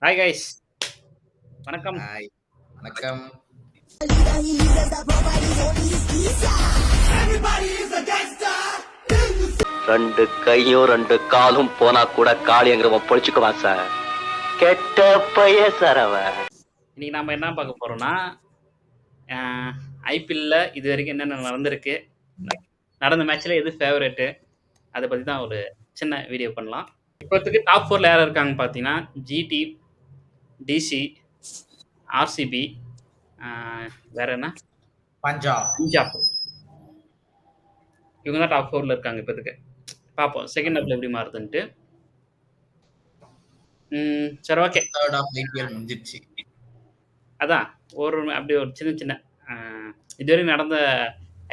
Hi guys, வணக்கம். Hi வணக்கம். ரெண்டு கையும் ரெண்டு காலும் போனா கூட காளிங்கிறவன் பொழிச்சுக்குவான் சார். கெட்ட பைய சார் அவன். இன்னைக்கு நாம என்ன பார்க்க போறோம்னா, ஐபிஎல்ல இது வரைக்கும் என்னென்ன நடந்திருக்கு, நடந்த மேட்ச்ல எது ஃபேவரட்டு, அதை பற்றி தான் ஒரு சின்ன வீடியோ பண்ணலாம். இப்போத்துக்கு டாப் 4ல யார் இருக்காங்க பார்த்தீங்கன்னா, ஜிடி, டிசி, ஆர்சிபி, வேற என்ன, பஞ்சாப். இவங்க தான் டாப் 4ல இருக்காங்க இப்போத்துக்கு. பார்ப்போம் செகண்ட் ஹாஃப்ல எப்படி மாறுதுன்ட்டு. சரி, ஓகே. தேர்ட் ஆஃப் ஐபிஎல் முடிஞ்சிருச்சு. அதான் ஒரு அப்படி ஒரு சின்ன சின்ன இதுவரை நடந்த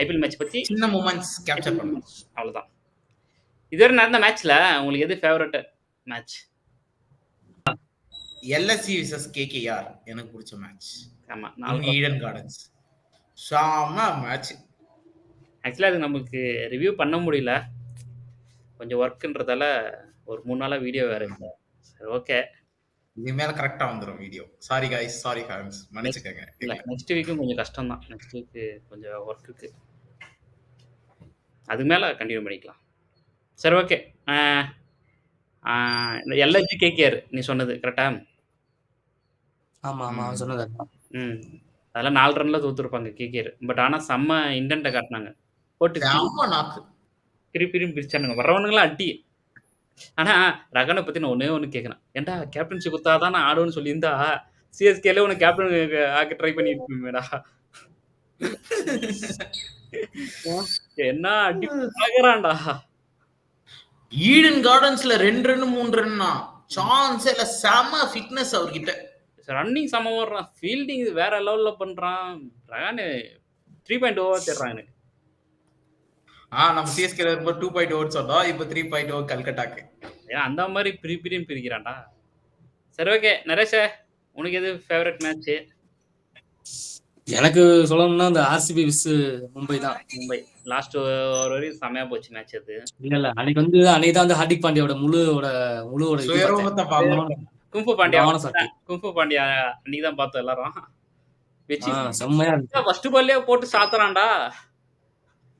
ஐபிஎல் மேட்ச் பத்தி சின்ன மூமெண்ட்ஸ் கேப்சர் பண்ணலாம். அவ்வளவுதான். இதுவரை நடந்த மேட்ச்ல உங்களுக்கு எது favourite match? LSC vs KKR எனக்கு பிடிச்ச மேட்ச். ஆமா, ஈடன் கார்டன்ஸ் சாம மேட்ச். ஆக்சுவலா அது நமக்கு ரிவ்யூ பண்ண முடியல, கொஞ்சம் ஒர்க்ன்றதால ஒரு 3 நாளா வீடியோ வேற இல்லை. சரி, ஓகே. இது மேல கரெக்டா வந்துரும் video. Sorry guys, sorry fans, மன்னிச்சுக்கங்க. இல்ல, நெக்ஸ்ட் வீக்கும் கொஞ்சம் கஷ்டம் தான். நெக்ஸ்ட் வீக் கொஞ்சம் ஒர்க் இருக்கு, அது மேல கண்டினியூ பண்ணிக்கலாம். சரி, ஓகே. எல்எஸ்ஜி கேகேஆர் நீ சொன்னது கரெக்டா? ஆமா ஆமா அவன் சொன்னது அதெல்லாம் 4 ரன்ல தோத்துருப்பாங்க கேகேஆர். பட் ஆனா செம்ம இன்டென்ட்டை காட்டினாங்க, போட்டு திருப்பி பிரிச்சானுங்க, வர்றவனுங்களாம் அடி. ஆனா ரகனை பத்தி நான் ஒண்ணு கேட்கறேன். ஏன்டா கேப்டன்ஷிப் கொடுத்தாதான் நான் ஆடுவேன்னு சொல்லியிருந்தா சிஎஸ்கேல உனக்கு கேப்டன் ஆக்க ட்ரை பண்ணிருப்பீங்கடா. என்ன அடி ஆகுறான்டா. ஈடன் கார்டன்ஸ்ல 2 ரன் 3 ரன்னா சான்ஸ் இல்ல. செம ஃபிட்னஸ் அவர்கிட்ட. ரன்னிங் செம ஓடுறான், ஃபீல்டிங் வேற லெவல்ல பண்றான். ரகன் 3.0 தேடுறான் எனக்கு. நம்ம சிஎஸ்கேல ரொம்ப 2.0 சொன்னோம், இப்போ 3.0 கல்கட்டாக்கு. ஏன் அந்த மாதிரி பிரிக்கிறான்டா. சரி, ஓகே. நரேஷ், உனக்கு எது ஃபேவரட் மேட்ச்? எனக்கு சொல்லணும்னா அந்த ஆர்சிபி விஸ் மும்பை தான். மும்பை லாஸ்ட் ஒரு வரைக்கும் செமையா போச்சு மேட்ச் அது. இல்ல அன்னைக்கு தான் அந்த ஹார்திக் பாண்டியோட முழுவோட சுயரூபத்தை பார்க்கணும். கும்பு பாண்டியா அன்னைக்கு தான் பார்த்தோம் எல்லாரும். செம்மையா ஃபர்ஸ்ட் பால்லே போட்டு சாத்துறான்டா.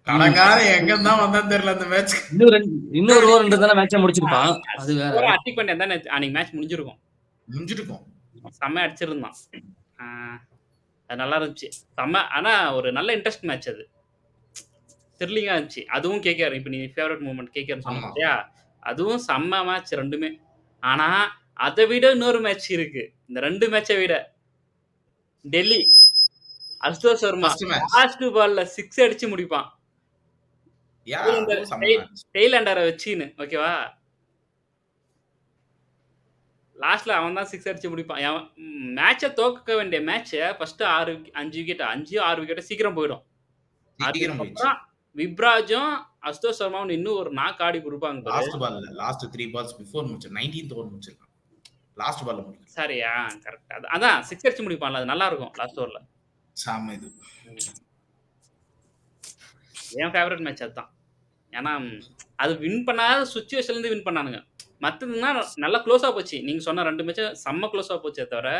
கணக்காரன் எங்க தான் வந்தா தெரியல அந்த மேட்ச். இன்னொரு ஓவர் தானே மேட்சை முடிச்சிருப்பான். அது வேற. ஹார்திக் பாண்டியா தானே அன்னைக்கு மேட்ச் முடிஞ்சிருக்கும். செம்மையா அடிச்சிருந்தான். அது நல்லா இருந்துச்சு செம்ம. ஆனா ஒரு நல்ல இன்ட்ரெஸ்ட் மேட்ச், அது த்ரில்லிங்கா இருந்துச்சு. அதுவும் கேகேஆர், இப்போ நீ ஃபேவரட் மூமெண்ட் கேகேஆர் சொன்னியா, அதுவும் செம்ம மேட்ச் ரெண்டுமே. ஆனா அதை விட இன்னொரு மேட்ச் இருக்கு. இந்த 2 மேட்சை விட டெல்லி அசுதோஷ் சர்மா லாஸ்ட் பால்ல 6 அடிச்சு முடிப்பான், டெய்லண்டரை வச்சுன்னு. ஓகேவா, லாஸ்ட்ல அவன் தான் 6 அடிச்சு முடிப்பான். மேட்சை தோக்க வேண்டிய மேட்சை ஃபர்ஸ்ட் 5 விக்கெட் 5-6 விக்கெட் சீக்கிரம் போயிடும். அதுக்கப்புறம் விப்ராஜும் அசுதோஷ் சர்மாவும் இன்னும் ஒரு நாக் ஆடி கொடுப்பாங்க. லாஸ்ட் 3 பால்ஸ் பிஃபோர் முடிச்சு 19th ஓவர் முடிச்சிருக்கான். லாஸ்ட் பால்ல முடியும். சரியா, கரெக்ட். அதான் 6 அடிச்சு முடிப்பான்ல, அது நல்லா இருக்கும் லாஸ்ட் ஓவர்ல. சாம இது என் ஃபேவரட் மேட்ச் அதுதான். ஏன்னா அது வின் பண்ணாத சுச்சுவேஷன்ல இருந்து வின் பண்ணானுங்க. மற்றதுன்னா நல்லா க்ளோஸாக போச்சு. நீங்கள் சொன்ன 2 மேட்சும் செம்ம க்ளோஸாக போச்சே தவிர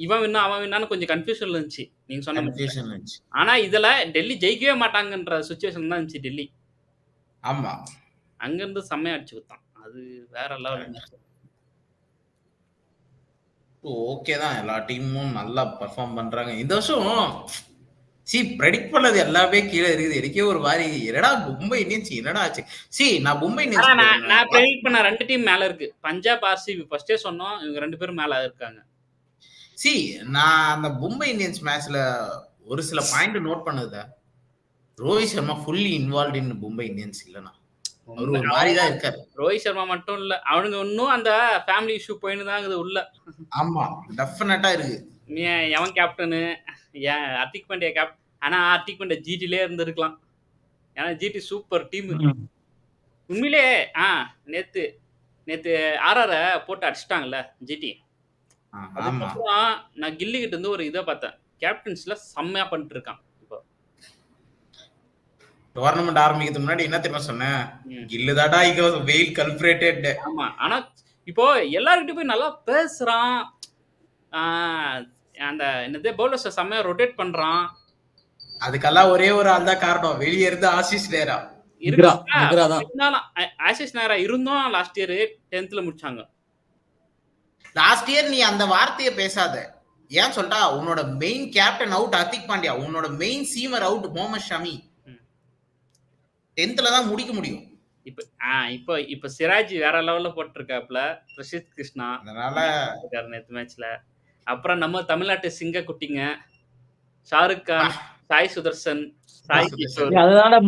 இவன் வின்னா அவன் வின்னான்னு கொஞ்சம் கன்ஃபியூஷன் இருந்துச்சு நீங்கள் சொன்ன மேட்ச். ஆனால் இதில் டெல்லி ஜெயிக்கவே மாட்டாங்கன்ற சுச்சுவேஷன் தான் இருந்துச்சு டெல்லி. ஆமாம், அங்கேருந்து செம்மையாக அடிச்சு கொடுத்தான். அது வேற லெவல் மேட்ச். ஓகே தான், எல்லா டீமும் நல்லா பர்ஃபார்ம் பண்ணுறாங்க இந்த வருஷம். ப்ரெடிக்ட் பண்ணது எல்லாமே கீழே இருக்குது. எனக்கே ஒரு மாதிரி என்னடா மும்பை இந்தியன்ஸ் என்னடா ஆச்சு. நான் மும்பை இந்தியன்ஸ் நான் ப்ரெடிக்ட் பண்ண 2 டீம் மேல இருக்கு. பஞ்சாப் ஆர்சிபி ஃபர்ஸ்டே சொன்னோம், இவங்க 2 பேரும் மேல இருக்காங்க. நான் அந்த மும்பை இந்தியன்ஸ் மேட்ச்ல ஒரு சில பாயிண்ட் நோட் பண்ணது, Rohit Sharma fully involve in Mumbai Indians இல்லனா அவர் ஒரு மாதிரி தான் இருக்காரு. ரோஹித் சர்மா மட்டும் இல்ல, அவனுங்க இன்னும் அந்த ஃபேமிலி இஷ்யூ போயின்னு தான் இருக்குது உள்ள. ஆமா, டெஃபினட்டா இருக்கு. நீ எவன் கேப்டனு, ஏன் ஹார்திக் பாண்டியா கேப்டன்? ஆனா ஹார்திக் பாண்டியா ஜிடிலே இருந்திருக்கலாம். ஏன்னா ஜிடி சூப்பர் டீம் உண்மையிலே. நேத்து ஆர்ஆரை போட்டு அடிச்சிட்டாங்கல்ல ஜிடி. அதுக்கப்புறம் நான் கில்லி கிட்ட இருந்து ஒரு இதை பார்த்தேன், கேப்டன்ஸ்ல செம்மையா பண்ணிட்டு இருக்கான். இப்போ டோர்னமெண்ட் ஆரம்பிக்கிறதுக்கு முன்னாடி என்ன தெரியுமா சொன்னேன், கில்லுதாடா இங்க வெயில் கல்பிரேட்டட். ஆமா, ஆனா இப்போ எல்லார்கிட்டயும் போய் நல்லா பேசுறான். அந்த என்னது பவுலர்ஸை செம்மையா ரொட்டேட் பண்றான். அதுக்கெல்லாம் ஒரே ஒரு ஆள் தான் காரணம், வெளியே இருந்து ஆசிஸ் நேரா. இருந்தாலும் ஆசிஸ் நேரா இருந்தும் லாஸ்ட் இயர் 10th முடிச்சாங்க. லாஸ்ட் இயர் நீ அந்த வார்த்தையை பேசாத. ஏன் சொல்றா, உன்னோட main captain out Hardik Pandya, உன்னோட main seamer out Mohammed Shami. 10th தான் முடிக்க முடியும். இப்ப சிராஜ் வேற லெவல்ல போட்டிருக்காப்ல, பிரசித் கிருஷ்ணா அதனால நேத்து மேட்ச்ல. அப்புறம் நம்ம தமிழ்நாட்டு சிங்க குட்டிங்க ஷாருக் கான், சாய் சுதர்சன், சாய் கிஷோர். அதுதான்டா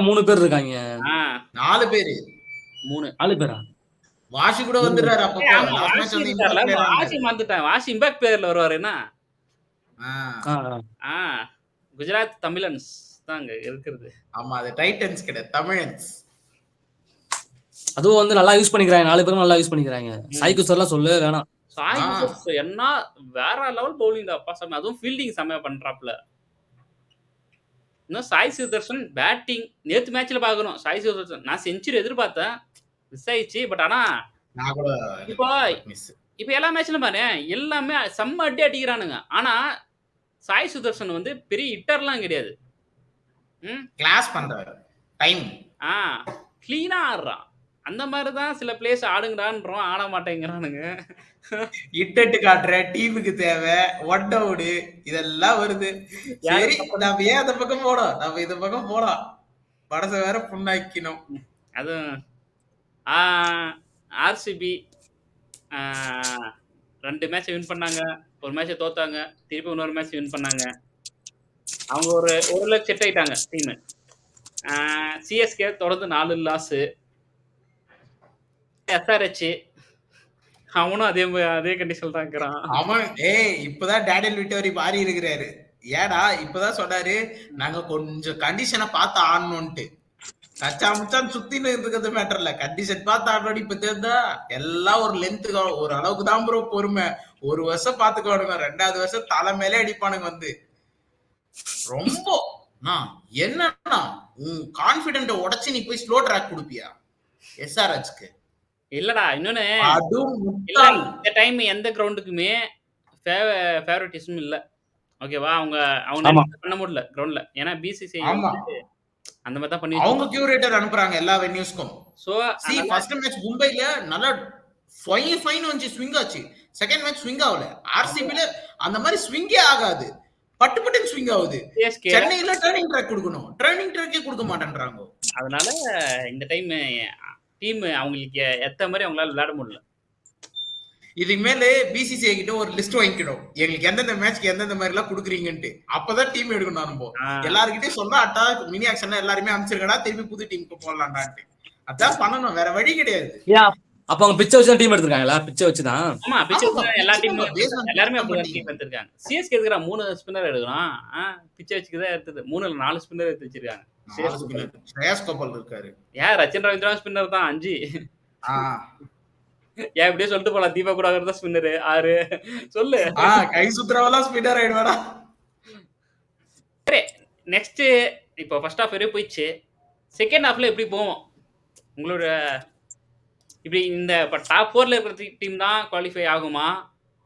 3 பேர் இருக்காங்க. 4 பேரு 4 பேரா? வாஷி கூட வந்துடுறாரு. வாஷி வந்துட்டான். வாஷி இம்பாக்ட் பிளேயர்ல வருவாருன்னா குஜராத் தமிழன்ஸ் தான் அங்க இருக்கிறது. ஆமா, அது டைட்டன்ஸ் கிடையாது, தமிழன்ஸ். அதுவும் வந்து நல்லா யூஸ் பண்ணிக்கிறாங்க. 4 பேரும் நல்லா யூஸ் பண்ணிக்கிறாங்க. சாய் குஷர்லாம் சொல்லவே வேணாம். சாய் குஷர் என்ன வேற லெவல் பவுலிங் அப்பா சாமி. அதுவும் ஃபீல்டிங் செம்மையா பண்றாப்ல. இன்னும் சாய் சுதர்சன் பேட்டிங் நேத்து மேட்ச்ல பாக்கணும். சாய் சுதர்சன் நான் செஞ்சுரி எதிர்பார்த்தேன், மிஸ் ஆயிடுச்சு. பட் ஆனா இப்போ எல்லா மேட்ச்லும் பாரு எல்லாமே செம்ம அடி அடிக்கிறானுங்க. ஆனா சாய் சுதர்சன் வந்து பெரிய ஹிட்டர்லாம் கிடையாது. கிளாஸ் பண்றாரு, டைம் கிளீனா ஆடுறான். அந்த மாதிரி தான் சில பிளேஸ் ஆடுங்கடான்றோம், ஆட மாட்டேங்கிறானுங்க. இட்டு காட்டுற டீமுக்கு தேவை ஒன் அவுட் இதெல்லாம் வருது. சரி, நம்ம ஏன் அந்த பக்கம் போடும், நம்ம இந்த பக்கம் போலாம். படத்தை வேற புண்ணாக்கணும். அதுவும் ஆர்சிபி 2 மேட்ச் வின் பண்ணாங்க, ஒரு மேட்சை தோத்தாங்க, திருப்பி இன்னொரு மேட்ச் வின் பண்ணாங்க. அவங்க ஒரு லட்சம் செட் ஆயிட்டாங்க டீம். சிஎஸ்கே தொடர்ந்து 4 லாஸ். எஸ்ஆர்ஹெச் அவனும் அதே கண்டிஷன் தான் இருக்கிறான். அவன் இப்பதான் டேனியல் விட்டோரி மாறி இருக்கிறாரு. ஏடா இப்பதான் சொன்னாரு, நாங்க கொஞ்சம் கண்டிஷனை பார்த்து ஆடணும்ட்டு. கச்சா முச்சான் சுத்தின்னு இருக்கிறது மேட்டர் இல்ல, கண்டிஷன் பார்த்து ஆடணும். இப்ப தெரிஞ்சா எல்லாம் ஒரு லென்த்து, ஒரு அளவுக்கு தான் ப்ரோ பொறுமை. 1 வருஷம் பாத்துக்கோடுங்க, 2வது வருஷம் தலை மேலே அடிப்பானுங்க வந்து. ரொம்ப என்னன்னா உன் கான்பிடென்ட் உடைச்சு நீ போய் ஸ்லோ ட்ராக் கொடுப்பியா எஸ்ஆர்ஹெச்க்கு? இல்லடா, இன்னொன்னு இந்த டைம் எந்த கிரவுண்டுக்குமே ஃபேவரட்டிசம் இல்ல. ஓகேவா? அவங்க பண்ண முடியல கிரவுண்ட்ல. ஏன்னா பிசிசிஐ அந்த மாதிரி தான் பண்ணி அவங்க கியூரேட்டர் அனுப்புறாங்க எல்லா வென்யூஸ்க்கும். சோ ஃபர்ஸ்ட் மேட்ச் மும்பைல நல்லா ஃபைன் வந்து ஸ்விங் ஆச்சு. செகண்ட் மேட்ச் ஸ்விங் ஆகல. ஆர்சிபில அந்த மாதிரி ஸ்விங்கே ஆகாது, பட்டு ஸ்விங் ஆகுது. சென்னையில டர்னிங் ட்ராக் கொடுக்கணும், டர்னிங் ட்ராக்கே கொடுக்க மாட்டேன்றாங்க. அதனால இந்த டைம் டீம் அவங்களுக்கு ஏத்த மாதிரி அவங்களால விளையாட முடியல. இதுக்கு மேல பிசிசிஐ கிட்ட ஒரு லிஸ்ட் வாங்கிக்கிடும், எங்களுக்கு எந்தெந்த மேட்ச்க்கு எந்தெந்த மாதிரி எல்லாம் குடுக்குறீங்கன்ட்டு. அப்பதான் டீம் எடுக்கணும். நம்ம எல்லாருக்கிட்டையும் சொன்னா அட்டா மினி ஆக்ஷன்ல எல்லாருமே அமைச்சிருக்கடா, திருப்பி புது டீமுக்கு போடலாம்டான்ட்டு. அதான் பண்ணணும், வேற வழி கிடையாது. அப்ப அவங்க பிச்சை வச்சு டீம் எடுத்துருக்காங்களா? பிச்சை வச்சுதான். ஆமா, பிச்சை வச்சு எல்லா டீமும் எல்லாருமே அப்படிதான் டீம் எடுத்திருக்காங்க. சிஎஸ்கே எடுக்கிற 3 ஸ்பின்னர் எடுக்கிறான், பிச்சை வச்சுதான் எடுத்தது. 3 இல்ல 4 ஸ்பின்னர் எடுத்து வச்சிருக்காங்க. ஸ்ரேயஸ் கோபால் இருக்காரு. ஏன் ரச்சின் ரவீந்திரா ஸ்பின்னர் தான் 5. ஏன் இப்படியே சொல்லிட்டு போலாம், தீபா கூட தான் ஸ்பின்னர் 6 சொல்லு. கை சுத்துறவெல்லாம் ஸ்பின்னர் ஆயிடுவாடா. சரி, நெக்ஸ்ட் இப்போ ஃபர்ஸ்ட் ஹாஃப் வரையும் போயிடுச்சு. செகண்ட் ஹாஃப்ல எப்படி போவோம் உங்களோட? இப்படி இந்த இப்போ டாப் 4ல இருக்கிற டீம் தான் குவாலிஃபை ஆகுமா,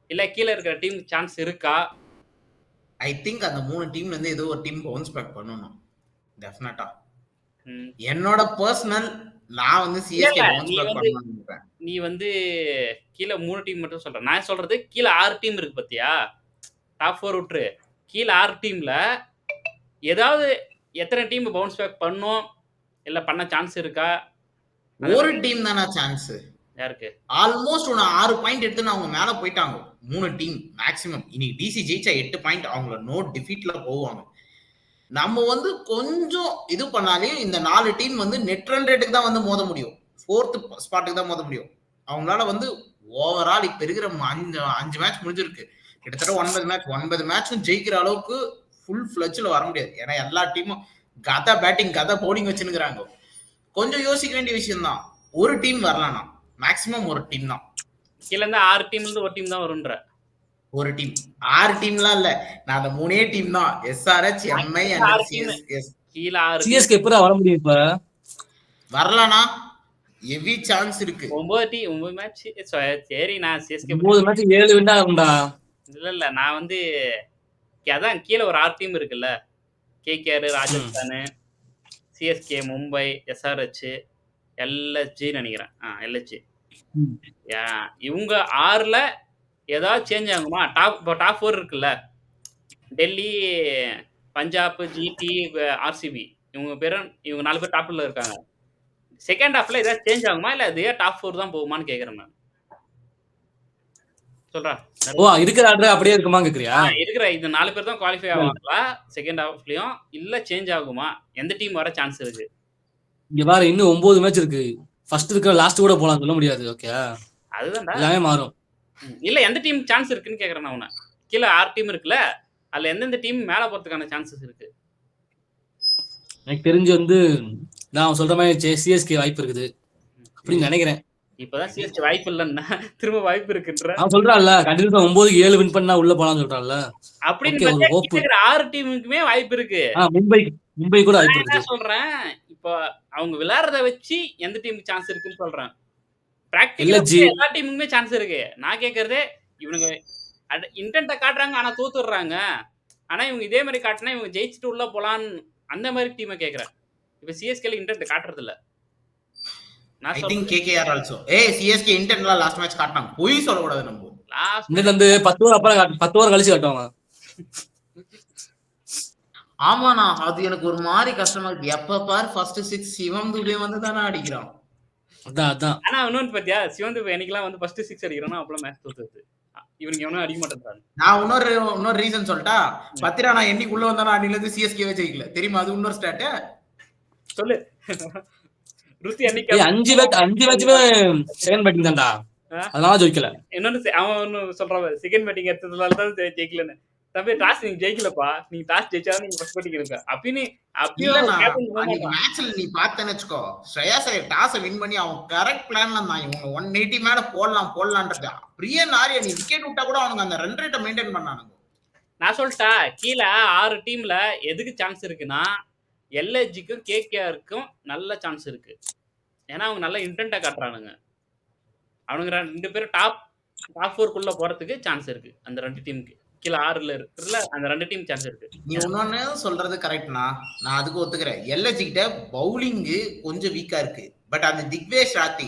இல்ல கீழே இருக்கிற டீம் சான்ஸ் இருக்கா? ஐ திங்க் அந்த 3 டீம்ல இருந்து ஏதோ ஒரு டீம் பவுன்ஸ் பேக் பண்ணணும் டெஃபினட்டா. என்னோட பர்சனல் நான் வந்து சிஎஸ்கே பவுன்ஸ் பேக் பண்ணனும்னு நினைக்கிறேன். நீ வந்து கீழே 3 டீம் மட்டும் சொல்ற. நான் சொல்றது கீழே 6 டீம் இருக்கு பாத்தியா? டாப் 4 விட்டுரு, கீழே 6 டீம்ல ஏதாவது எத்தனை டீம் பவுன்ஸ் பேக் பண்ணும், இல்ல பண்ண சான்ஸ் இருக்கா? ஒரு டீம் தானா சான்ஸ்? யாருக்கு? ஆல்மோஸ்ட் 6 பாயிண்ட் எடுத்து அவங்க மேல போயிட்டாங்க. 3 டீம் மேக்ஸிமம். இன்னைக்கு டிசி ஜெயிச்சா 8 பாயிண்ட், அவங்கள நோ டிஃபீட்ல போவாங்க. நம்ம வந்து கொஞ்சம் இது பண்ணாலே இந்த 4 டீம் வந்து நெட் ரன் ரேட்டுக்கு தான் வந்து மோத முடியும், 4th ஸ்பாட்டுக்கு தான் மோத முடியும். அவங்களால வந்து ஓவரால் இப்ப இருக்கிற 5 மேட்ச் முடிஞ்சிருக்கு, கிட்டத்தட்ட 9 மேட்சும் ஜெயிக்கிற அளவுக்கு ஃபுல் ஃபிளட்ஜ்ல வர முடியாது. ஏன்னா எல்லா டீமும் கதை பேட்டிங் கதை பவுலிங் வச்சுருக்கிறாங்க. கொஞ்சம் யோசிக்க வேண்டிய விஷயம் தான். ஒரு டீம் வரலாம்னா மேக்ஸிமம் ஒரு டீம் தான். கீழ இருந்து 6 டீம்ல இருந்து ஒரு டீம் தான் வரும்ன்ற. ஒரு டீம் 6 டீம்லாம் இல்ல, நான் அந்த 3 டீம் தான். SRH, Mi and CSK. கீழ 6 சிஎஸ்கே எப்படா வர முடியும்? இப்ப வரலாம்னா ஹெவி சான்ஸ் இருக்கு. 9 மேட்ச் சரி. நான் சிஎஸ்கே 9 மேட்ச் 7 வின் ஆகும்டா. இல்ல நான் வந்து அதான் கீழ ஒரு 6 டீம் இருக்குல்ல. KKR, Rajasthan, CSK, Mumbai, SRH, LSG நினைக்கிறேன். எல்எஸ்ஜி. இவங்க 6ல ஏதாவது சேஞ்ச் ஆகுமா? டாப் 4 இருக்குல்ல. டெல்லி, பஞ்சாப், ஜிடி, ஆர்சிபி இவங்க 4 பேர் டாப்ல இருக்காங்க. செகண்ட் ஹாஃப்ல ஏதாவது சேஞ்ச் ஆகுமா இல்ல அதே டாப் 4 தான் போகுமான்னு கேக்குறேன் நான். சொல்றா. இருக்கிற ஆர்டர் அப்படியே இருக்குமா கேக்குறியா? இருக்கிற இந்த 4 பேர் தான் குவாலிஃபை ஆவாங்களா செகண்ட் ஹாஃப்லயும் இல்ல சேஞ்ச் ஆகுமா? எந்த டீம் வர சான்ஸ் இருக்கு? இங்க பாரு இன்னும் 9 மேட்ச் இருக்கு. ஃபர்ஸ்ட் இருக்கிற லாஸ்ட் கூட போலாம் சொல்ல முடியாது. ஓகே அதுதான்டா எல்லாமே மாறும். இல்ல எந்த டீம் சான்ஸ் இருக்குன்னு கேக்குறேன் நான் உன்னை. கீழ 6 டீம் இருக்குல்ல. அதுல எந்தெந்த டீம் மேல போறதுக்கான சான்சஸ் இருக்கு? எனக்கு தெரிஞ்சு வந்து நான் சொல்ற மாதிரி சிஎஸ்கே வாய்ப்பு இருக்குது அப்படின்னு நினைக்கிறேன். இப்பதான் சிஎஸ்கே வாய்ப்பு இல்லன்னா திரும்ப வாய்ப்பு இருக்குன்ற. அவன் சொல்றான்ல கண்டிப்பா 9க்கு 7 வின் பண்ணா உள்ள போலாம்னு சொல்றான்ல. அப்படின்னு ஒரு hope. பார்த்தா 6 டீமுக்குமே வாய்ப்பு இருக்கு. மும்பை கூட வாய்ப்பு நான் என்ன இருக்கு. சொல்றேன் இப்போ அவங்க விளையாடுறத வச்சு எந்த டீமுக்கு சான்ஸ் இருக்குன்னு சொல்றேன். இல்ல பிராக்டிகலா ஜி. எல்லா டீமுக்குமே சான்ஸ் இருக்கு. நான் கேக்குறதே இவனுங்க இன்டென்ட்டை காட்டுறாங்க ஆனா தோத்துடுறாங்க. ஆனா இவங்க இதே மாதிரி காட்டினா இவங்க ஜெயிச்சுட்டு உள்ள போலான்னு அந்த மாதிரி டீமை கேக்குறேன். இப்ப சிஎஸ்கேல இன்டென்ட் காட்டுறது இல்ல. நான் I think KKR also. CSK இன்டென்ட்லாம் லாஸ்ட் மேட்ச் காட்டினாங்க. பொய் சொல்லக்கூடாது நம்ம. லாஸ்ட் இதுல இருந்து 10 ஓவர் அப்புறம் 10 ஓவர் கழிச்சு காட்டுவாங்க. ஆமாண்ணா அது எனக்கு ஒரு மாதிரி கஷ்டமா இருக்கு. எப்ப பாரு ஃபர்ஸ்ட் 6 சிவம் துபே வந்து தானே அடிக்கிறான். அதான் ஆனா இன்னொன்னு பாத்தியா சிவன் துபே என்னைக்கெல்லாம் வந்து ஃபர்ஸ்ட் 6 அடிக்கிறானோ அப்பலாம் மேட்ச் தோத்துது. இவனுக்கு எவனும் அடிக்க மாட்டேன்றாங்க. நான் இன்னொரு ரீசன் சொல்லிட்டா. பத்திரா நான் என்னைக்கு உள்ள வந்தானா அன்னில இருந்து சிஎஸ்கேவே ஜெயிக்கல. தெரியுமா? அது இன்னொரு ஸ்டாட். சொல்லு. ருத்தி அன்னைக்கு 5 மேட்ச்மே செகண்ட் பேட்டிங் தான்டா. அதனால ஜெயிக்கல. இன்னொன்னு அவன் ஒன்னு சொல்றான் செகண்ட் பேட்டிங் எடுத்ததுனால தான் ஜெயிக்கலன்னு. தம்பி டாஸ் நீங்க ஜெயிக்கலப்பா. நீங்க டாஸ் ஜெயிச்சாலும் நீங்க ஃபர்ஸ்ட் பேட்டிங் எடுங்க. அன்னைக்கு மேட்ச்ல நீ பார்த்தேன்னு வெச்சுக்கோ. ஸ்ரேயாஸ் ஐயர் டாஸ் வின் பண்ணி அவன் கரெக்ட் பிளான்ல இருந்தான். இவங்க 180 மேல போடலாம்ன்றது. பிரியன் ஆரியா நீ விக்கெட் விட்டா கூட அவனுங்க அந்த ரன் ரேட்டை மெயின்டைன் பண்ணானுங்க. நான் சொல்லிட்டா கீழ 6 டீம்ல எதுக்கு சான்ஸ் இருக்குன்னா எல்எஸ்ஜிக்கும் கேகேஆருக்கும் நல்ல சான்ஸ் இருக்கு. ஏன்னா அவங்க நல்ல இன்டென்ட்டா காட்டுறானுங்க. அவனுங்க 2 பேரும் டாப் 4 போறதுக்கு சான்ஸ் இருக்கு. அந்த 2 டீமுக்கு கீழ 6ல இருக்குல்ல அந்த 2 டீம் சான்ஸ் இருக்கு. நீ இன்னொன்னு சொல்றது கரெக்ட்னா நான் அதுக்கு ஒத்துக்கிறேன். எல்எஸ்ஜி கிட்ட பவுலிங் கொஞ்சம் வீக்கா இருக்கு. பட் அந்த திக்வேஷ் ராத்தி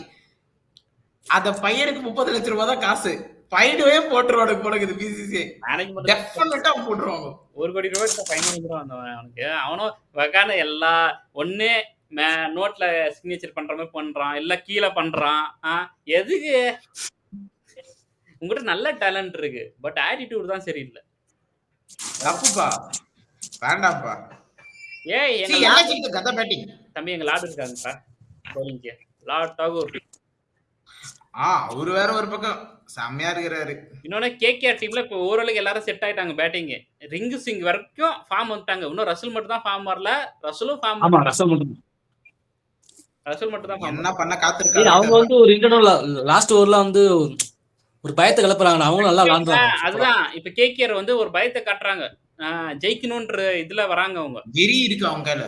அந்த பையனுக்கு 30 லட்சம் ரூபாய் தான் காசு. பைடுவே போட்டுருவாங்க போலக்குது பிசிசிஐ. மேனேஜ்மென்ட் டெஃபினட்டா போட்டுருவாங்க. 1 கோடி ரூபாய் ஃபைன் பண்ணிடுவான் அவனுக்கு. அவனும் வகான எல்லா ஒண்ணே நோட்ல சிக்னேச்சர் பண்ற மாதிரி பண்றான். இல்ல கீழ பண்றான். எதுக்கு? உங்ககிட்ட நல்ல டேலண்ட் இருக்கு. பட் ஆட்டிடியூட் தான் சரியில்லை. தப்புப்பா. வேண்டாம்ப்பா. எங்க கதை பேட்டிங் தம்பி எங்க லார்ட் இருக்காங்கப்பா பவுலிங்க்கு. லார்ட் டாகூர். அவரு வேற ஒரு பக்கம் செம்மையா இருக்கிறாரு. இன்னொன்னு கேகேஆர் டீம்ல இப்ப ஓரளவுக்கு எல்லாரும் செட் ஆயிட்டாங்க பேட்டிங். ரிங்கு சிங் வரைக்கும் ஃபார்ம் வந்துட்டாங்க. இன்னும் ரசல் மட்டும் தான் ஃபார்ம் வரல. ரசலும் ஃபார்ம். ஆமா ரசல் மட்டும் தான் என்ன பண்ண காத்திருக்காங்க. அவங்க வந்து ஒரு இன்டர்னல் லாஸ்ட் ஓவர்ல வந்து ஒரு பயத்தை கிளப்புறாங்க. அவங்க நல்லா விளையாடுறாங்க. அதுதான் இப்ப கேகேஆர் வந்து ஒரு பயத்தை காட்டுறாங்க. ஜெயிக்கணும்ன்ற இதுல வராங்க. அவங்க வெறி இருக்கு அவங்க கையில.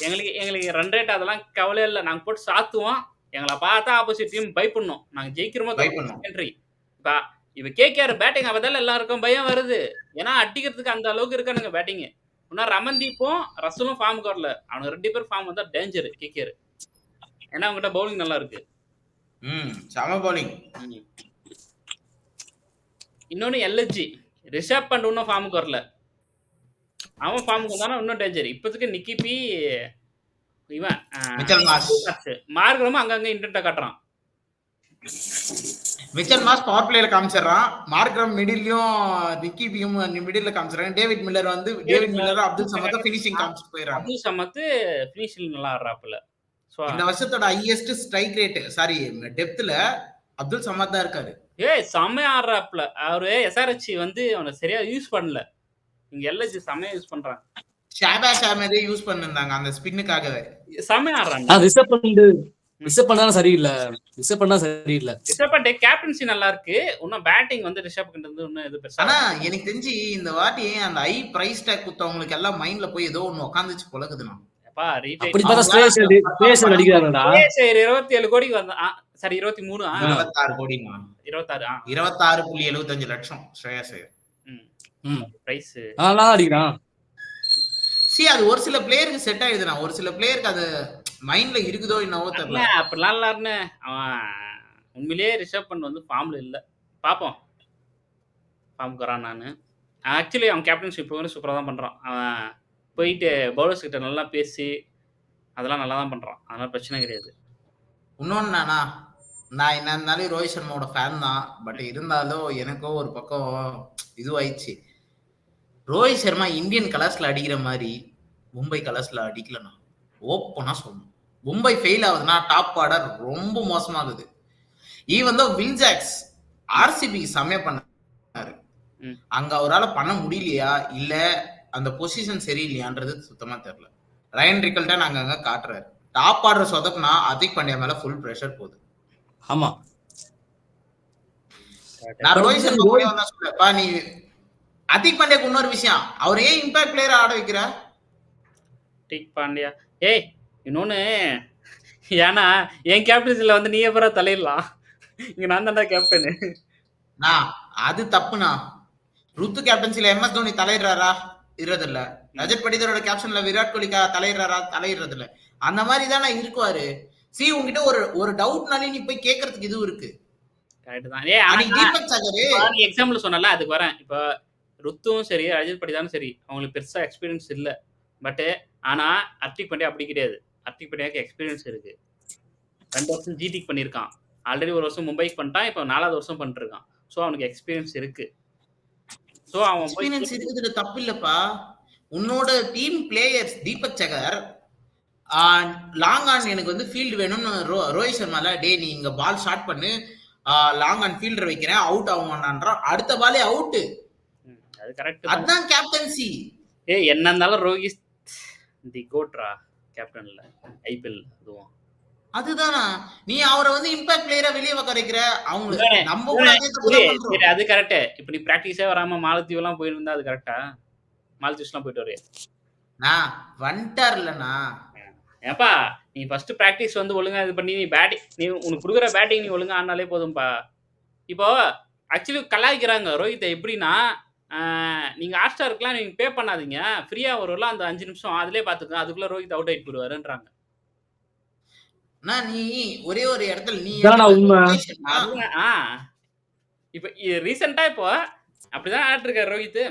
எங்களுக்கு ரன் ரேட் அதெல்லாம் கவலை இல்லை. நாங்க போட்டு சாத்துவோம். எங்களை பார்த்தா ஆப்போசிட் டீம் பயப்படணும். நாங்க ஜெயிக்கிறோமோ செகண்டரி. இப்ப கேகேஆர் பேட்டிங் அவதால எல்லாருக்கும் பயம் வருது. ஏன்னா அடிக்கிறதுக்கு அந்த அளவுக்கு இருக்கானுங்க பேட்டிங். இன்னும் ரமன்தீப்பும் ரசலும் ஃபார்முக்கு வரல. அவனுக்கு 2 பேர் ஃபார்ம் வந்தா டேஞ்சர் கேகேஆர். ஏன்னா அவங்ககிட்ட பவுலிங் நல்லா இருக்கு. சம பவுலிங். இன்னொன்னு எல்எஸ்ஜி ரிஷப் பண்ட் இன்னும் ஃபார்முக்கு வரல. அவன் ஃபார்முக்கு வந்தானா இன்னும் டேஞ்சர். இப்போதைக்கு நிக்கிபி இவன் மார்க்ரமும் அங்கங்க இன்டென்ட்டா காட்டுறான். மிச்சல் மாஸ் பவர் பிளேல காமிச்சிடறான். மார்க்ரம் மிடில்லையும் நிக்கிபியும் மிடில்ல காமிச்சிடறாங்க. David Miller Abdul Samad finishing காமிச்சிட்டு போயிடறாங்க. அப்துல் சமத் ஃபினிஷிங் நல்லா ஆடுறாப்புல. இந்த வருஷத்தோட ஹையஸ்ட் ஸ்ட்ரைக் ரேட் டெப்த்ல அப்துல் சமத் தான் இருக்காரு. செம்மையா ஆடுறாப்புல. அவரு எஸ்ஆர்ஹெச் வந்து அவனை சரியா யூஸ் பண்ணல. இங்க எல்எஸ்ஜி செம்மையா யூஸ் பண்றாங்க. ஷாபாஸ் அஹ்மதே யூஸ் பண்ணிருந்தாங்க அந்த ஸ்பின்னுக்காகவே. செம்மையா ஆடுறாங்க. ரிஷப் பண்ணா சரியில்லை. ரிஷப் பண்ண கேப்டன்சி நல்லா இருக்கு. இன்னும் பேட்டிங் வந்து ரிஷப் கிட்ட இருந்து இன்னும் எது பெருசா. ஆனா எனக்கு தெரிஞ்சு இந்த வாட்டி அந்த ஹை பிரைஸ் டாக் குத்தவங்களுக்கு எல்லாம் மைண்ட்ல போய் ஏதோ ஒண்ணு உட்காந்துச்சு போலக்குதுண்ணா. அப்பா ரீடேக் அப்படி பார்த்தா ஸ்ரேயஸ் அடிக்கிறாங்கடா. 27 கோடிக்கு வந்தான். சரி 23 26 கோடி 26 26.75 லட்சம் ஸ்ரேயஸ் ஐயர். பிரைஸ் நல்லா அடிக்கிறான். அது ஒரு சில பிளேயருக்கு செட் ஆயிடுதுண்ணா, ஒரு சில பிளேயருக்கு அது மைண்ட்ல இருக்குதோ என்னவோ தெரியல. அப்படிலாம் இல்லாருன்னு அவன் உண்மையிலேயே ரிஷப் பண்ட் வந்து ஃபார்ம்ல இல்ல. பாப்போம் ஃபார்முக்கு வரான். நான் ஆக்சுவலி அவன் கேப்டன்ஷிப் வந்து சூப்பராக தான் பண்றான். அவன் போயிட்டு பவுலர்ஸ் கிட்ட நல்லா பேசி அதெல்லாம் நல்லா தான் பண்றான். அதனால பிரச்சனை கிடையாது. இன்னொன்னு நான் என்ன இருந்தாலும் ரோஹித் சர்மாவோட ஃபேன் தான். பட் இருந்தாலும் எனக்கோ ஒரு பக்கம் இதுவாயிடுச்சு. ரோஹித் சர்மா இந்தியன் கலர்ஸ்ல அடிக்கிற மாதிரி மும்பை கலர்ஸ்ல அடிக்கலண்ணா. ஓப்பனா சொல்லணும், மும்பை ஃபெயில் ஆகுதுன்னா டாப் ஆர்டர் ரொம்ப மோசமாகுது. Even though Will Jacks RCB செம்மையா பண்ணாரு, அங்க அவரால் பண்ண முடியலையா இல்ல அந்த பொசிஷன் சரியில்லையான்றது சுத்தமா தெரியல. ரயன் ரிக்கல்டன் அங்கங்க காட்டுறாரு. டாப் ஆர்டர் சொதப்புனா அதிக் பாண்டியா மேல ஃபுல் பிரஷர் போகுது. ஆமா, நான் ரோஹித் சர்மா சொல்றப்பா, நீ அதிக் பாண்டியாக்கு இன்னொரு விஷயம், அவர் ஏன் இம்பாக்ட் பிளேயர் ஆட வைக்கிற? அதிக் பாண்டியா இன்னொன்னு, ஏன்னா என் கேப்டன்சில வந்து நீ எப்பறம் தலையிடலாம், இங்க நான் தான்டா கேப்டனு. அது தப்புண்ணா. ருத்து கேப்டன்சில MS தோனி தலையிடுறாரா? இருறது இல்ல. ரஜத் படிதரோட கேப்டன்ல விராட் கோலி தலையிடுறாரா? தலையிடுறது இல்ல. அந்த மாதிரி தானே இருக்குவாரு. உங்ககிட்ட ஒரு டவுட்னாலே நீ போய் கேட்கறதுக்கு இது இருக்கு. கரெக்ட் தான். எக்ஸாம்பிள் சொன்னல அதுக்கு வரேன். இப்ப ருத்துவும் சரி ரஜத் படிதானும் சரி அவங்களுக்கு பெருசா எக்ஸ்பீரியன்ஸ் இல்ல. பட் ஆனா ஹர்திக் பாண்டியா அப்படி கிடையாது. ஹர்திக் பாண்டியாக்கு எக்ஸ்பீரியன்ஸ் இருக்கு. 2 வருஷம் ஜிடிக்கு பண்ணிருக்கான், ஆல்ரெடி 1 வருஷம் மும்பைக்கு பண்ணிட்டான், இப்போ 4வது வருஷம் பண்ணிட்டு இருக்கான். சோ அவனுக்கு எக்ஸ்பீரியன்ஸ் இருக்கு. சோ அவன் எக்ஸ்பீரியன்ஸ் இருக்குதுல தப்பு இல்லப்பா. உன்னோட டீம் பிளேயர்ஸ் தீபக் சகர் லாங் ஆன் எனக்கு வந்து ஃபீல்டு வேணும்னு ரோஹித் சர்மால நீ இங்க பால் ஸ்டார்ட் பண்ணு, லாங் ஆன் ஃபீல்டர் வைக்கிறேன், அவுட் ஆகுமான்றான். அடுத்த பாலே அவுட். அது கரெக்ட். அதான் கேப்டன்சி. என்ன இருந்தாலும் ரோஹித் தி கோட்ரா கேப்டன்ல ஐபிஎல். அதுதானா நீ அவரை வந்து இம்பாக்ட் பிளேயரா வெளியே வைக்கிற? அவங்க நம்ம அது கரெக்ட். இப்ப நீ பிராக்டிஸே வராம மாலத்தீவ் எல்லாம் போயிருந்தா அது கரெக்டா? மாலத்தீவ்ஸ் எல்லாம் போயிட்டு வரையா வந்துட்டார்லண்ணா. ஏப்பா நீ ஃபர்ஸ்ட் பிராக்டிஸ் வந்து ஒழுங்கா இது பண்ணி நீ பேட்டிங், நீ உனக்கு கொடுக்குற பேட்டிங் நீ ஒழுங்கா ஆனாலே போதும்பா. இப்போ ஆக்சுவலி கலாய்க்கிறாங்க ரோஹித்தை. எப்படின்னா நீங்க ஹாட் ஸ்டாருக்குலாம் நீங்க பே பண்ணாதீங்க, ஃப்ரீயா வரும்ல அந்த 5 நிமிஷம் அதிலே பாத்துக்கோங்க, அதுக்குள்ள ரோஹித் அவுட் ஆயிட்டு போயிடுவாருன்றாங்க. நீ ஒரே ஒரு இடத்துல நீ இப்ப ரீசெண்டா இப்போ அப்படிதான் ஆடிட்டு இருக்காரு ரோஹித்.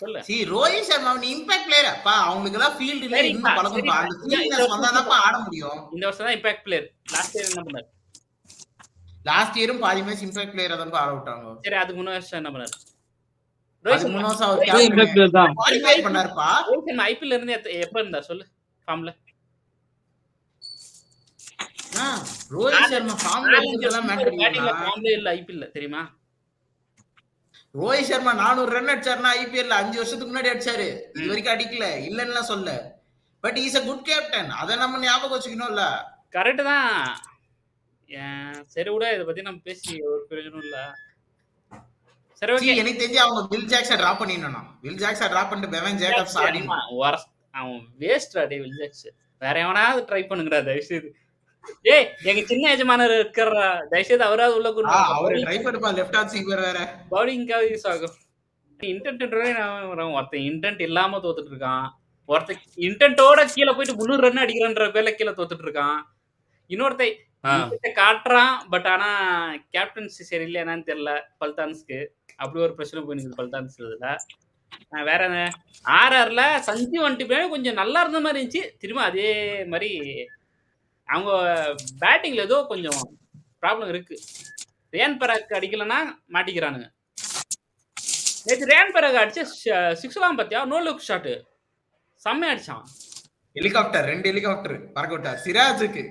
சொல்லு ரோஹித் சர்மா நீ இம்பாக்ட் பிளேயர் அப்பா. அவங்களுக்கு எல்லாம் ஃபீல்ட்ல இன்னும் பழகும்பா. அந்த ஃபீல்ட்னஸ் வந்தாதான்ப்பா ஆட முடியும். இந்த வருஷம் தான் இம்பாக்ட் பிளேயர். லாஸ்ட் இயர் என்ன பண்ணாரு? லாஸ்ட் இயரும் பாதி மேட்ச் இம்பாக்ட் பிளேயரா தான் ஆட விட்டாங்க. சரி அதுக்கு முன்ன வருஷம் என்ன பண்ணாரு? ரோஹித் 3 வருஷம் அவர் கேப்டன் தான் குவாலிஃபை பண்ணாருப்பா. ரோஹித் சர்மா ஐபிஎல் இருந்து எப்ப இருந்தார் சொல்லு ஃபார்ம்ல? ரோஹித் சர்மா ஃபார்ம்ல இருக்கிறதெல்லாம் மேட்டர் இல்ல. ஃபார்ம்ல இல்ல ஐபிஎல்ல தெரியுமா? ரோஹித் சர்மா 400 ரன் அடிச்சாருன்னா ஐபிஎல்ல 5 வருஷத்துக்கு முன்னாடி அடிச்சாரு. இது வரைக்கும் அடிக்கல இல்லன்னா சொல்ல. But is a good captain. அத நம்ம ஞாபகம் வச்சுக்கணும்ல. கரெக்ட் தான். சரி விட இத பத்தி நம்ம பேசி ஒரு பிரயோஜனம் இல்ல. சரி ஓகே. எனக்கு தெரிஞ்சு அவங்க வில் ஜாக்ஸை டிராப் பண்ணிடணும். வில் ஜாக்ஸை டிராப் பண்ணிட்டு பெவன் ஜேக்கப்ஸ் ஆடினா அவன் வேஸ்ட் டே. வில் ஜாக்ஸ் வேற எவனாவது ட்ரை பண்ணுங்கடா தயவுசெய்து. எங்க சின்ன எஜமானர் இருக்கிற தயவுசெய்து அவராவது உள்ள கொண்டு அவரு ட்ரை பண்ணுப்பா. லெஃப்ட் ஹேண்ட் சீவர் வேற பவுலிங்காவது யூஸ் ஆகும். ஒருத்தன் இன்டென்ட் இல்லாம தோத்துட்டு இருக்கான், ஒருத்தன் இன்டென்ட்டோட கீழே போயிட்டு 300 ரன் அடிக்கிறன்ற பேர்ல கீழே தோத்துட்டு இருக்கான், இன்னொருத்த காட்டுறான். பட் ஆனா கேப்டன்சி சரியில்லை என்னன்னு தெரியல பல்தான்ஸ்க்கு. அப்படி ஒரு பிரச்சனை போயிருக்கு பல்தான்ஸ். இதுல வேற என்ன ஆர்ஆர்ல சஞ்சீவ் வந்துட்டு கொஞ்சம் நல்லா இருந்த மாதிரி இருந்துச்சு. திரும்ப அதே மாதிரி அவங்க பேட்டிங்ல ஏதோ கொஞ்சம் ப்ராப்ளம் இருக்கு. ரேன் பராக் அடிக்கலன்னா மாட்டிக்கிறானுங்க. நேற்று ரேன் பராக் அடிச்சு 6 பாத்தியா? நோ லுக் ஷாட் செம்மையா அடிச்சான். ஹெலிகாப்டர் 2 ஹெலிகாப்டர் பறக்க விட்டார் சிராஜுக்கு.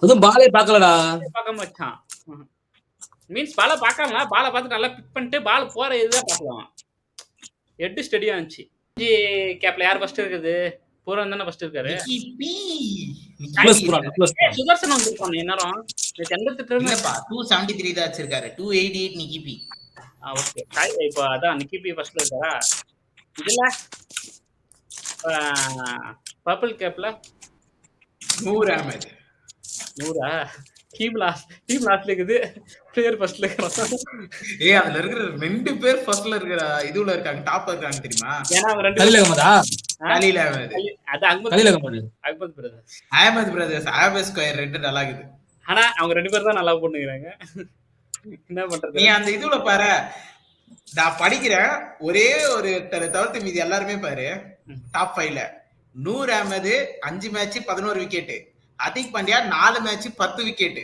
அதுவும் பாலே பார்க்கலடா, பார்க்காம வச்சான். மீன்ஸ் பாலை பார்க்காம பாலை பார்த்து நல்லா பிக் பண்ணிட்டு பால் போற இதுதான் பார்க்கலாம். ஹெட் ஸ்டெடியா இருந்துச்சு. கேப்ல யார் ஃபர்ஸ்ட் இருக்குது? பூரன் தானே ஃபர்ஸ்ட் இருக்காரு. சுதர்சன் வந்திருக்கான் நேரம். 273 தான் வச்சிருக்காரு. 288 நிக்கிபி. ஓகே இப்போ அதான் நிக்கிபி ஃபர்ஸ்ட்ல இருக்காரா? இதுல பர்பிள் கேப்ல நூர் அஹமத். 100 டீம் லாஸ்ட்ல இருக்குது, பிளேயர் ஃபர்ஸ்ட்ல இருக்கிறான். அதுல இருக்கிற 2 பேர் ஃபர்ஸ்ட்ல இருக்கிற இதுல இருக்காங்க, டாப்ல இருக்காங்க தெரியுமா? ஏன்னா அவங்க 2 கலீல் அகமதா? கலீல் அஹமத். அது கலீல் அகமது. அக்பத் brothers. Ahmed brothers, Ahmed square 2 நல்லா இருக்குது. ஆனா அவங்க 2 பேர் தான் நல்லா பண்ணுகிறாங்க. என்ன பண்றது? நீ அந்த இதுல பாரு, நான் படிக்கிறேன், ஒரே ஒரு தவிர்த்து மீதி எல்லாருமே பாரு டாப் 5ல. Noor Ahmad 5 match 11 wicket, Hardik Pandya 4 match 10 wicket,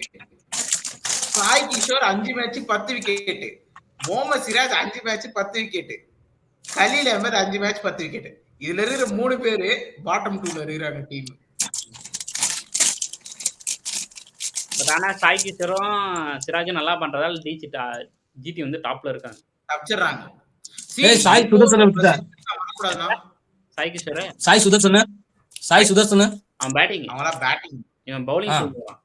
Sai Kishore 5 match 10 wicket, Mohammed Siraj 5 match 10 wicket, Khaleel Ahmed 5 match 10 wicket. இதுல இருக்கிற 3 பேரு பாட்டம் 2ல இருக்கிறாங்க டீம். பட் ஆனா சாய் கிஷோரும் சிராஜும் நல்லா பண்றதால ஜிடி வந்து டாப்ல இருக்காங்க. தப்பிச்சிடுறாங்க. சாய் சுதர்சன விட்டுட்டா. சாய் கிஷோர், சாய் சுதர்சன அவன் பேட்டிங், அவங்களா பேட்டிங், இவன் பவுலிங் சொல்லுவான்.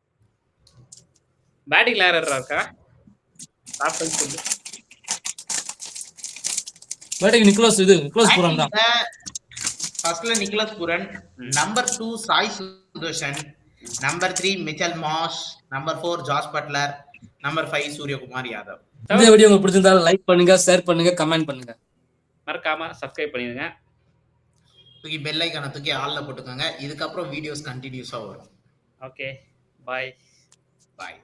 பேட்டிங்ல யார் இருக்கா? டாப் 5 சொல்லு. பேட்டிங் நிக்கோலஸ் புரன் தான். ஃபர்ஸ்ட்ல Nicholas Pooran, number 2 Sai Sudharsan, number 3 Mitchell Marsh, number 4 Jos Buttler, number 5 Suryakumar Yadav. இந்த வீடியோ உங்களுக்கு பிடிச்சிருந்தா லைக் பண்ணுங்க, ஷேர் பண்ணுங்க, கமெண்ட் பண்ணுங்க. மறக்காம சப்ஸ்கிரைப் பண்ணிடுங்க. தூக்கி பெல் ஐகானை தூக்கி ஆல்ல போட்டுக்கோங்க. இதுக்கப்புறம் வீடியோஸ் கண்டினியூஸா வரும். ஓகே, பாய். பாய்.